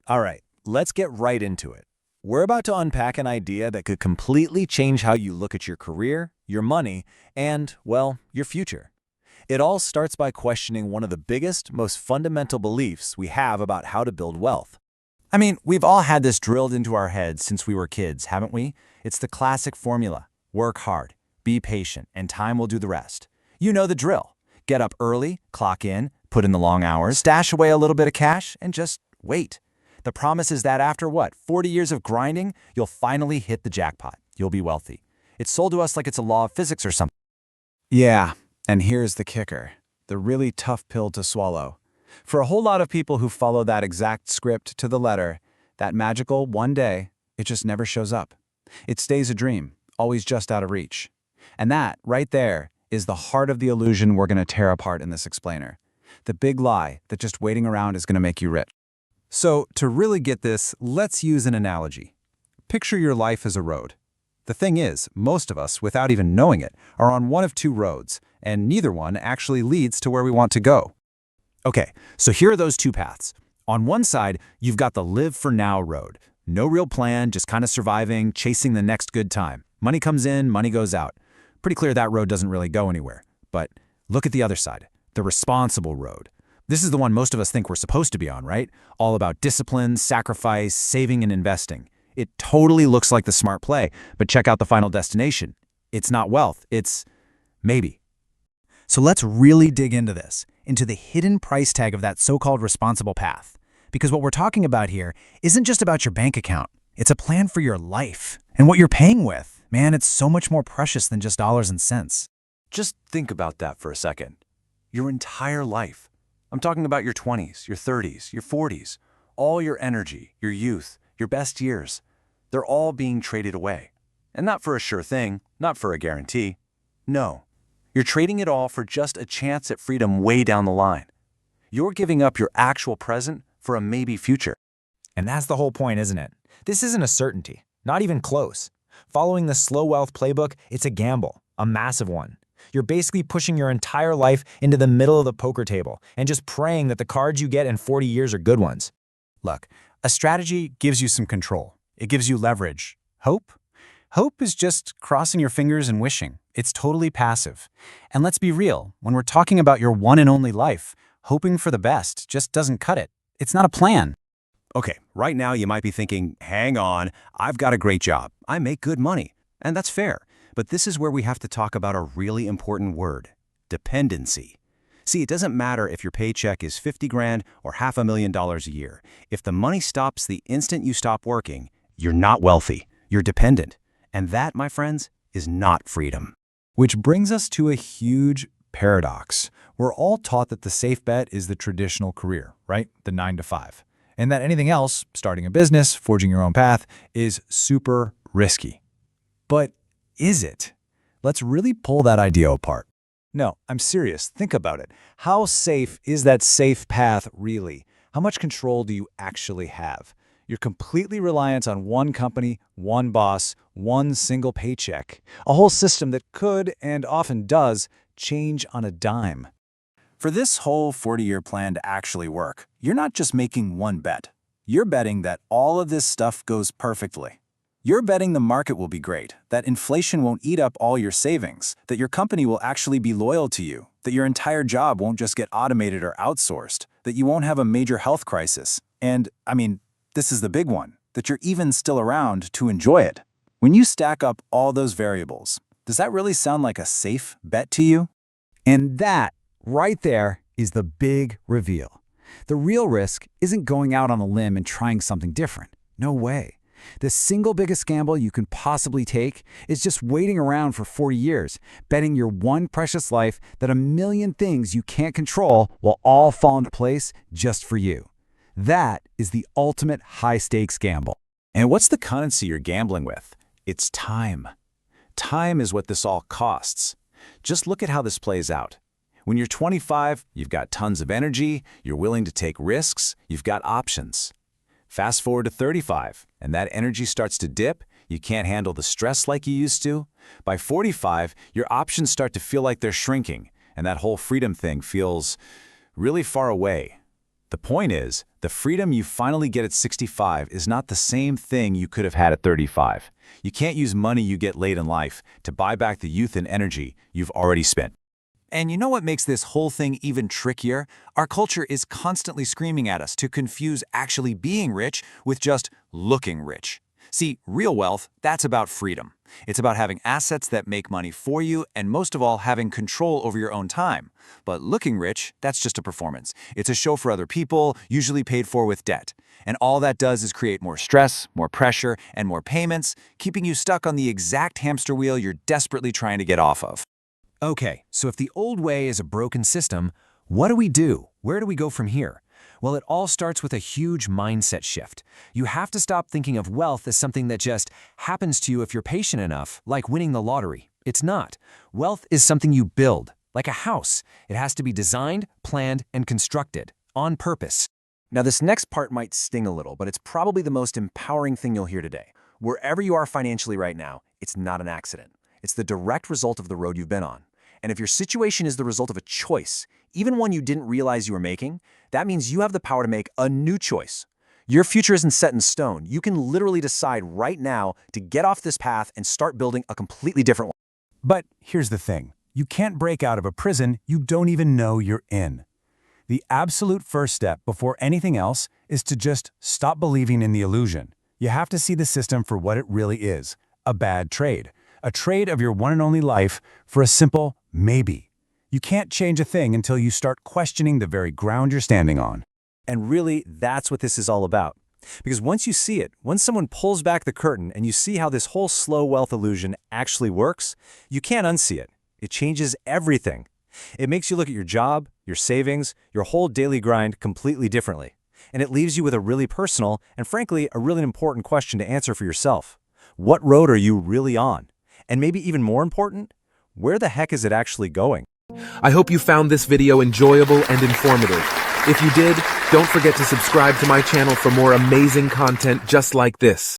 All right, let's get right into it. We're about to unpack an idea that could completely change how you look at your career, your money, and, well, your future. It all starts by questioning one of the biggest, most fundamental beliefs we have about how to build wealth. I mean, we've all had this drilled into our heads since we were kids, haven't we? It's the classic formula. Work hard, be patient, and time will do the rest. You know the drill. Get up early, clock in, put in the long hours, stash away a little bit of cash, and just wait. The promise is that after 40 years of grinding, you'll finally hit the jackpot. You'll be wealthy. It's sold to us like it's a law of physics or something. Yeah, and here's the kicker, the really tough pill to swallow. For a whole lot of people who follow that exact script to the letter, that magical one day, it just never shows up. It stays a dream, always just out of reach. And that, right there, is the heart of the illusion we're going to tear apart in this explainer. The big lie that just waiting around is going to make you rich. So, to really get this, let's use an analogy. Picture your life as a road. The thing is, most of us, without even knowing it, are on one of two roads, and neither one actually leads to where we want to go. Okay, so here are those two paths. On one side, you've got the live for now road. No real plan, just kind of surviving, chasing the next good time. Money comes in, money goes out. Pretty clear that road doesn't really go anywhere. But look at the other side, the responsible road. This is the one most of us think we're supposed to be on, right? All about discipline, sacrifice, saving, and investing. It totally looks like the smart play, but check out the final destination. It's not wealth, it's maybe. So let's really dig into this, into the hidden price tag of that so-called responsible path. Because what we're talking about here isn't just about your bank account. It's a plan for your life and what you're paying with. Man, it's so much more precious than just dollars and cents. Just think about that for a second. Your entire life. I'm talking about your 20s, your 30s, your 40s, all your energy, your youth, your best years. They're all being traded away. And not for a sure thing, not for a guarantee. No. You're trading it all for just a chance at freedom way down the line. You're giving up your actual present for a maybe future. And that's the whole point, isn't it? This isn't a certainty, not even close. Following the slow wealth playbook, it's a gamble, a massive one. You're basically pushing your entire life into the middle of the poker table and just praying that the cards you get in 40 years are good ones. Look, a strategy gives you some control. It gives you leverage. Hope? Hope is just crossing your fingers and wishing. It's totally passive. And let's be real, when we're talking about your one and only life, hoping for the best just doesn't cut it. It's not a plan. Okay, right now you might be thinking, hang on, I've got a great job. I make good money. And that's fair. But this is where we have to talk about a really important word, dependency. See, it doesn't matter if your paycheck is 50 grand or $500,000 a year. If the money stops the instant you stop working, you're not wealthy, you're dependent. And that, my friends, is not freedom. Which brings us to a huge paradox. We're all taught that the safe bet is the traditional career, right? The 9 to 5. And that anything else, starting a business, forging your own path, is super risky. But is it? Let's really pull that idea apart. No, I'm serious. Think about it. How safe is that safe path really? How much control do you actually have? You're completely reliant on one company, one boss, one single paycheck. A whole system that could, and often does, change on a dime. For this whole 40-year plan to actually work, you're not just making one bet. You're betting that all of this stuff goes perfectly. You're betting the market will be great, that inflation won't eat up all your savings, that your company will actually be loyal to you, that your entire job won't just get automated or outsourced, that you won't have a major health crisis, and, this is the big one, that you're even still around to enjoy it. When you stack up all those variables, does that really sound like a safe bet to you? And that, right there, is the big reveal. The real risk isn't going out on a limb and trying something different. No way. The single biggest gamble you can possibly take is just waiting around for 40 years, betting your one precious life that a million things you can't control will all fall into place just for you. That is the ultimate high-stakes gamble. And what's the currency you're gambling with? It's time. Time is what this all costs. Just look at how this plays out. When you're 25, you've got tons of energy, you're willing to take risks, you've got options. Fast forward to 35, and that energy starts to dip, you can't handle the stress like you used to. By 45, your options start to feel like they're shrinking, and that whole freedom thing feels really far away. The point is, the freedom you finally get at 65 is not the same thing you could have had at 35. You can't use money you get late in life to buy back the youth and energy you've already spent. And you know what makes this whole thing even trickier? Our culture is constantly screaming at us to confuse actually being rich with just looking rich. See, real wealth, that's about freedom. It's about having assets that make money for you and most of all, having control over your own time. But looking rich, that's just a performance. It's a show for other people, usually paid for with debt. And all that does is create more stress, more pressure, and more payments, keeping you stuck on the exact hamster wheel you're desperately trying to get off of. Okay, so if the old way is a broken system, what do we do? Where do we go from here? Well, it all starts with a huge mindset shift. You have to stop thinking of wealth as something that just happens to you if you're patient enough, like winning the lottery. It's not. Wealth is something you build, like a house. It has to be designed, planned, and constructed, on purpose. Now, this next part might sting a little, but it's probably the most empowering thing you'll hear today. Wherever you are financially right now, it's not an accident. It's the direct result of the road you've been on. And if your situation is the result of a choice, even one you didn't realize you were making, that means you have the power to make a new choice. Your future isn't set in stone. You can literally decide right now to get off this path and start building a completely different one. But here's the thing. You can't break out of a prison you don't even know you're in. The absolute first step before anything else is to just stop believing in the illusion. You have to see the system for what it really is, a bad trade. A trade of your one and only life for a simple maybe. You can't change a thing until you start questioning the very ground you're standing on. And really, that's what this is all about. Because once you see it, once someone pulls back the curtain and you see how this whole slow wealth illusion actually works, you can't unsee it. It changes everything. It makes you look at your job, your savings, your whole daily grind completely differently. And it leaves you with a really personal and frankly, a really important question to answer for yourself. What road are you really on? And maybe even more important, where the heck is it actually going? I hope you found this video enjoyable and informative. If you did, don't forget to subscribe to my channel for more amazing content just like this.